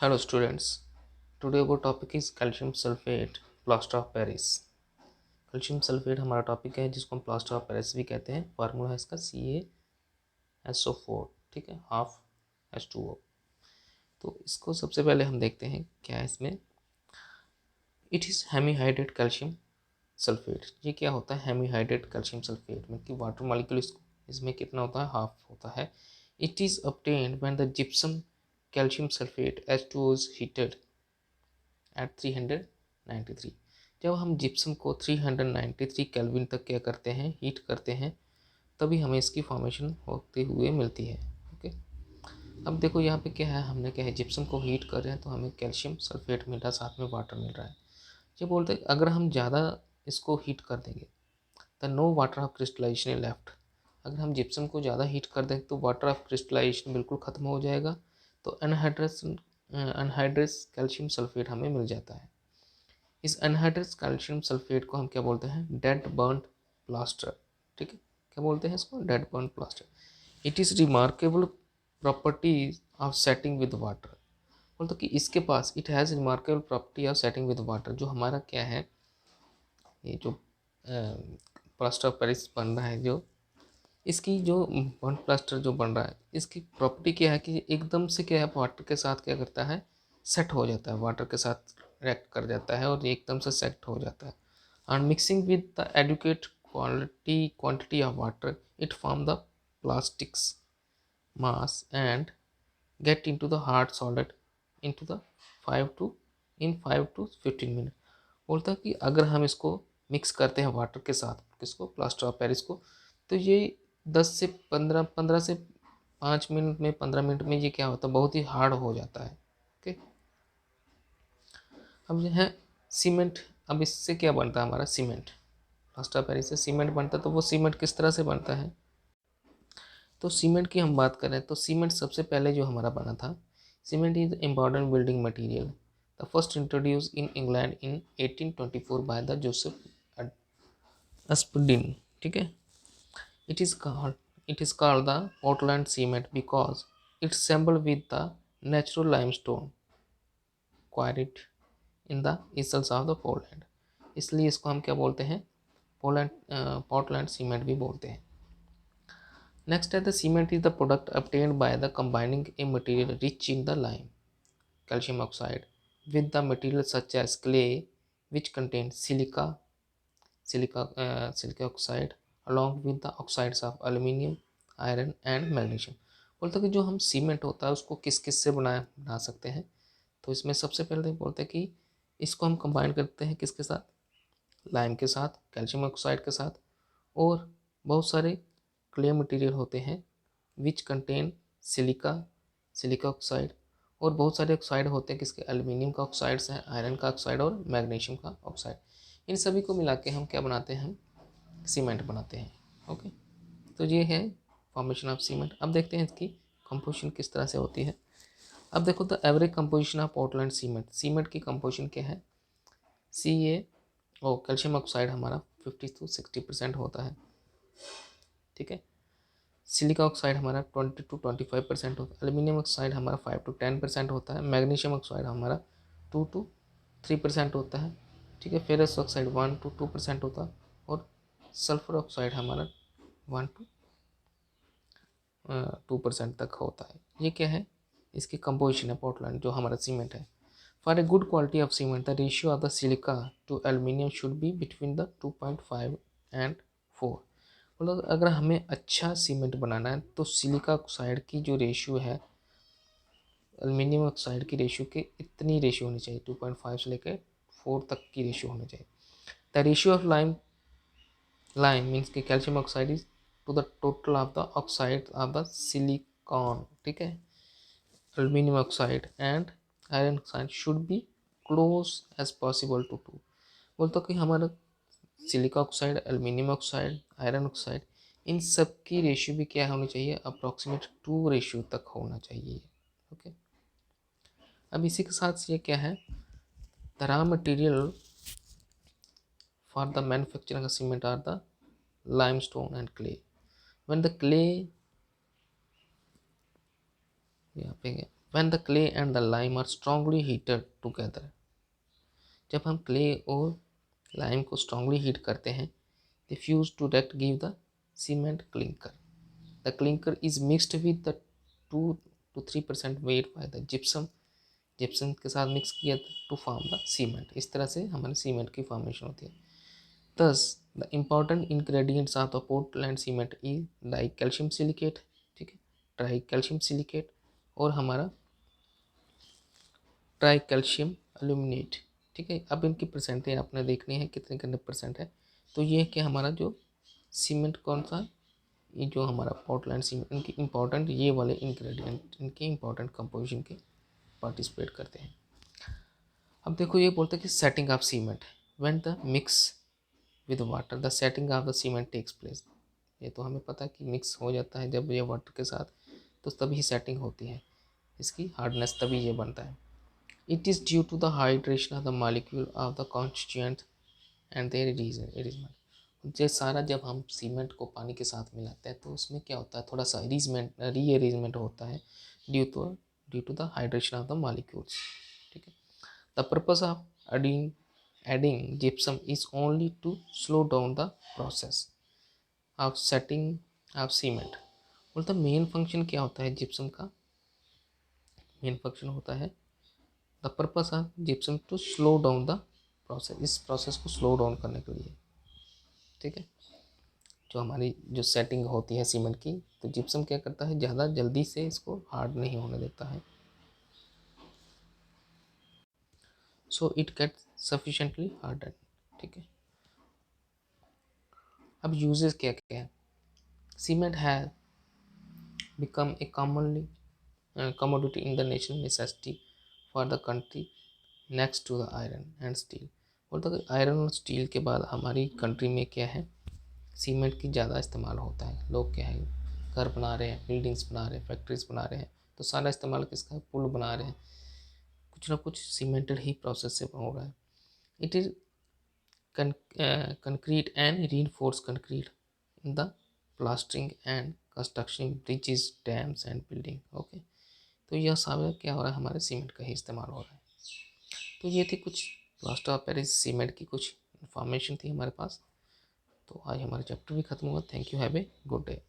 Hello students. Today our topic is calcium sulfate plaster of Paris. Calcium sulphate हमारा topic है जिसको हम plaster of Paris भी कहते हैं। फार्मूला है इसका CaSO4, ठीक है, हाफ H2O। तो इसको सबसे पहले हम देखते हैं क्या है इसमें। It is hemihydrate calcium sulphate. ये क्या होता है हेमीहाइड्रेट कैल्शियम सल्फेट में कि वाटर मॉलिक्यूल इसमें कितना होता है, हाफ होता है। It is obtained when the gypsum calcium sulfate H2O is heated at 393। जब हम जिप्सम को 393 केल्विन तक क्या करते हैं, हीट करते हैं, तभी हमें इसकी फॉर्मेशन होते हुए मिलती है। ओके, अब देखो यहाँ पे क्या है, हमने क्या है जिप्सम को हीट कर रहे हैं तो हमें कैल्शियम सल्फेट मिल रहा है, साथ में वाटर मिल रहा है। ये बोलते हैं अगर हम ज़्यादा इसको हीट कर देंगे तो no water of crystallisation left. अगर हम जिप्सम को ज़्यादा हीट कर दें तो वाटर ऑफ क्रिस्टलाइजेशन बिल्कुल ख़त्म हो जाएगा, तो अनहाइड्रस कैल्शियम सल्फेट हमें मिल जाता है। इस अनहाइड्रस कैल्शियम सल्फेट को हम क्या बोलते हैं, डेड बर्न प्लास्टर। ठीक है, क्या बोलते हैं इसको, dead burn plaster. It is remarkable properties of setting with water. बोलते कि इसके पास it has remarkable property of setting with water. जो हमारा क्या है, ये जो प्लास्टर ऑफ पेरिस बन रहा है, जो इसकी जो बर्न प्लास्टर जो बन रहा है, इसकी प्रॉपर्टी क्या है कि एकदम से क्या है, वाटर के साथ क्या करता है, सेट हो जाता है, वाटर के साथ रिएक्ट कर जाता है और एकदम से सेट हो जाता है। And mixing with the educate quantity of water it form the plastics mass and get into the hard solid into the 5 to 15 minute. बोलता है कि अगर हम इसको मिक्स करते हैं वाटर के साथ, किसको, प्लास्टर ऑफ पेरिस को, तो ये 10 से 15 से 5 मिनट में, 15 मिनट में ये क्या होता है, बहुत ही हार्ड हो जाता है। ओके, अब जो है सीमेंट। अब इससे क्या बनता है हमारा, सीमेंट। प्लास्टर ऑफ पेरिस से सीमेंट बनता है, तो वो सीमेंट किस तरह से बनता है, तो सीमेंट की हम बात करें तो सीमेंट सबसे पहले जो हमारा बना था, cement is important building material. The first introduce in England in 1824 by the Joseph Aspdin. ठीक है, it is called the Portland cement because it's assembled with the natural limestone quarried in the isles of the Poland। इसलिए इसको हम क्या बोलते हैं, Portland cement भी बोलते हैं। Next, the cement is the product obtained by the combining a material rich in the lime, calcium oxide, with the material such as clay, which contains silica oxide, along with the oxides of aluminium, iron and magnesium। बोलते हैं कि जो हम cement होता है उसको किस किस से बना सकते हैं, तो इसमें सबसे पहले बोलते हैं कि इसको हम कंबाइन करते हैं किसके साथ, लाइम के साथ, कैल्शियम ऑक्साइड के साथ, और बहुत सारे क्ले मटेरियल होते हैं विच कंटेन सिलिका ऑक्साइड, और बहुत सारे ऑक्साइड होते हैं किसके, एल्यूमिनियम का ऑक्साइड्स हैं, आयरन का ऑक्साइड और मैग्नीशियम का ऑक्साइड। इन सभी को मिला के हम क्या बनाते हैं, हम सीमेंट बनाते हैं। ओके, तो ये है फॉर्मेशन ऑफ सीमेंट। अब देखते हैं इसकी कंपोजिशन किस तरह से होती है। अब देखो the average composition of Portland cement. Cement की कंपोजिशन क्या है, कैल्शियम ऑक्साइड हमारा 50 to 60% होता है। ठीक है, सिलिका ऑक्साइड हमारा 20 to 25% होता है, एल्यूमिनियम ऑक्साइड हमारा 5 to 10% होता है, मैग्नीशियम ऑक्साइड हमारा 2 to 3% होता है। ठीक है, फेरस ऑक्साइड 1 to 2% होता है, और सल्फर ऑक्साइड हमारा 1 to 2% तक होता है। ये क्या है, इसकी कंपोजिशन है पोर्टलैंड जो हमारा सीमेंट है। For a good quality of cement the ratio of the silica to aluminium should be between the 2.5 and 4। मतलब अगर हमें अच्छा सीमेंट बनाना है तो सिलिका ऑक्साइड की जो रेशियो है एल्यूमिनियम ऑक्साइड की रेशियो के इतनी रेशियो होनी चाहिए, 2.5 से लेकर 4 तक की रेशियो होनी चाहिए। The ratio of lime means कि calcium oxide is to the total of the oxide of the silicon. ठीक है, aluminium oxide and iron oxide should be close as possible to 2। बोलते कि हमारा silica oxide, aluminium oxide, iron oxide, इन सब की ratio भी क्या होनी चाहिए, अप्रॉक्सीमेट 2 रेशियो तक होना चाहिए। ओके, अब इसी के साथ ये क्या है, the raw material for the manufacturing cement are the limestone and clay. When when the clay and the lime are strongly heated together, जब हम क्ले और लाइम को स्ट्रांगली हीट करते हैं, they fuse to that give the cement clinker. The clinker is mixed with the 2 to 3% weight by the gypsum. Gypsum के साथ mix किया to form the cement. इस तरह से हमारे सीमेंट की फॉर्मेशन होती है. Thus, the important ingredients of the Portland cement is dicalcium silicate, ठीक है, ट्राइकैल्शियम सिलिकेट और हमारा ट्राइकैल्शियम एल्यूमिनेट, ठीक है. अब इनकी परसेंटेज आपने देखनी है कितने कितने परसेंट है. तो ये है कि हमारा जो सीमेंट कौन सा, ये जो हमारा पोर्टलैंड सीमेंट, इनकी इंपॉर्टेंट ये वाले इंग्रेडिएंट इनके इंपॉर्टेंट कंपोजिशन के पार्टिसिपेट करते हैं. अब देखो ये बोलते हैं कि setting of cement when the mix with water the setting of the cement takes place. ये तो हमें पता है कि मिक्स हो जाता है जब ये वाटर के साथ, तो तभी सेटिंग होती है, इसकी हार्डनेस तभी ये बनता है. It is due to the hydration of the molecule of the constituent and their arrangement. ये सारा जब हम सीमेंट को पानी के साथ मिलाते हैं तो उसमें क्या होता है, थोड़ा सा रीअरेंजमेंट होता है due to the hydration of the molecules, ठीक है. The purpose of adding gypsum is only to slow down the process of setting of cement. बोलता मेन फंक्शन क्या होता है जिप्सम का, मेन फंक्शन होता है the purpose of gypsum to slow down the process, इस प्रोसेस को slow down करने के लिए, ठीक है. जो हमारी जो सेटिंग होती है सीमेंट की, तो जिप्सम क्या करता है, ज़्यादा जल्दी से इसको हार्ड नहीं होने देता है. So it get sufficiently harden, ठीक है. अब यूजेस क्या क्या है. सीमेंट है become a commonly commodity in the national necessity for the country next to the iron and steel. बोलता है आयरन और स्टील के बाद हमारी कंट्री में क्या है, सीमेंट की ज़्यादा इस्तेमाल होता है. लोग क्या है, घर बना रहे हैं, बिल्डिंग्स बना रहे हैं, फैक्ट्रीज बना रहे हैं, तो सारा इस्तेमाल किसका है, पुल बना रहे हैं, कुछ ना कुछ सीमेंटेड ही प्रोसेस से हो रहा है. It is concrete and reinforced concrete in the plastering and construction bridges, dams and building. Okay, तो यह सब क्या हो रहा है, हमारे सीमेंट का ही इस्तेमाल हो रहा है. तो ये थी कुछ प्लास्टर ऑफ पेरिस सीमेंट की कुछ इन्फॉर्मेशन थी हमारे पास. तो आज हमारा चैप्टर भी खत्म हुआ. Thank you, have a good day.